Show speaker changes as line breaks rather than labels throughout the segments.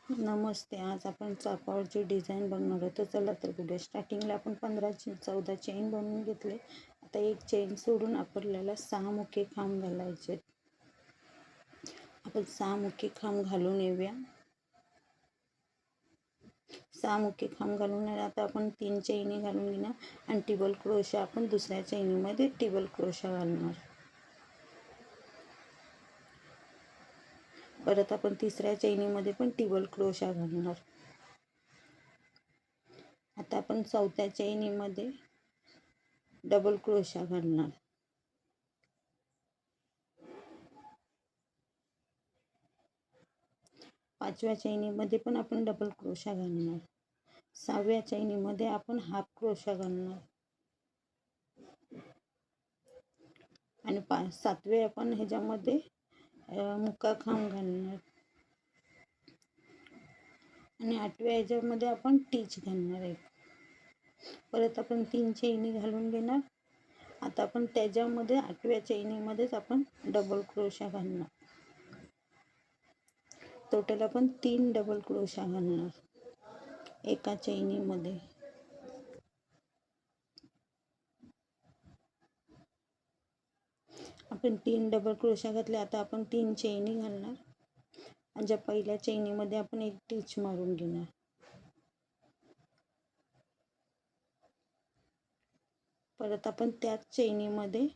नमस्ते. आज आपण चापावरची डिझाईन बघणार आहोत. तर चला तर बघूया. स्टार्टिंगला आपण 14 चेन बनवून घेतले. आता एक चेन सोडून आपल्याला 6 मुखे खांब घालायचे. आपण 6 मुखे खांब घालून येऊया. 6 मुखे खांब घालून आता आपण 3 चैनी घालून घेणार आणि टेबल क्रोशा आपण दुसऱ्या चैनीमध्ये टेबल क्रोशा घालणार. परत आपण तिसऱ्या चैनीमध्ये पण टेबल क्रोशा घालणार. आता आपण चौथ्या चैनीमध्ये डबल क्रोशा घालणार. पाचव्या चैनीमध्ये पण आपण डबल क्रोशा घालणार. सहाव्या चैनीमध्ये आपण हाफ क्रोशा घालणार आणि सातवे आपण ह्याच्यामध्ये मुक्का खांब घालणार आणि आठव्या ह्याच्यामध्ये आपण टीच घालणार आहे. परत आपण 3 चैनी घालून घेणार. आता आपण त्याच्यामध्ये 8व्या चैनीमध्येच आपण डबल क्रोशा घालणार. टोटल आपण 3 डबल क्रोशा घालणार एका चैनीमध्ये. आपण 3 डबल क्रोशा घातले. आता आपण 3 चैनी घालणार आणि ज्या पहिल्या चैनीमध्ये आपण एक टीच मारून घेणार. परत आपण त्याच चैनीमध्ये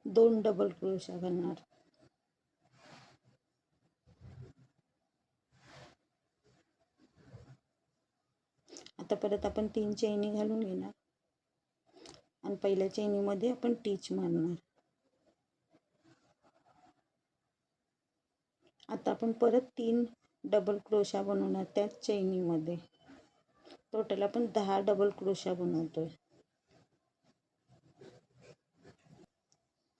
2 डबल क्रोशा घालणार. आता परत आपण 3 चैनी घालून घेणार आणि पहिल्या चैनीमध्ये आपण टीच मारणार. आता आपण परत 3 डबल क्रोशा बनवणार त्याच चैनीमध्ये. टोटल आपण 10 डबल क्रोशा बनवतोय.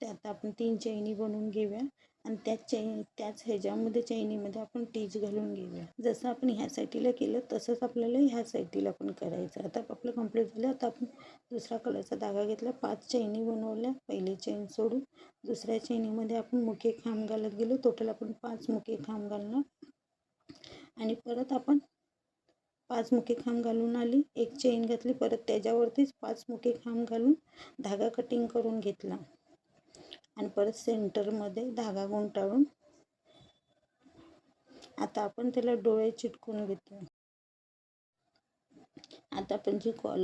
त्यात आपण 3 चैनी बनवून घेऊया आणि त्याच ह्याच्यामध्ये चैनीमध्ये आपण टीच घालून घेऊया. जसं आपण ह्या साईडला केलं तसंच आपल्याला ह्या साईडला पण करायचं. आता आपलं कंप्लीट झालं. आता आपण दुसरा कलरचा धागा घेतला. 5 चैनी बनवल्या. पहिली चैन सोडून दुसऱ्या चैनीमध्ये आपण मुखे खांब घालत गेलो. टोटल आपण 5 मुखे खांब घालणार आणि परत आपण 5 मुखे खांब घालून आली. एक चैन घातली. परत त्याच्यावरतीच 5 मुखे खांब घालून धागा कटिंग करून घेतला आणि परत सेंटरमध्ये धागा गुंडाळून आता आपण त्याला डोळे चिटकून घेतो. आता आपण जी कॉलर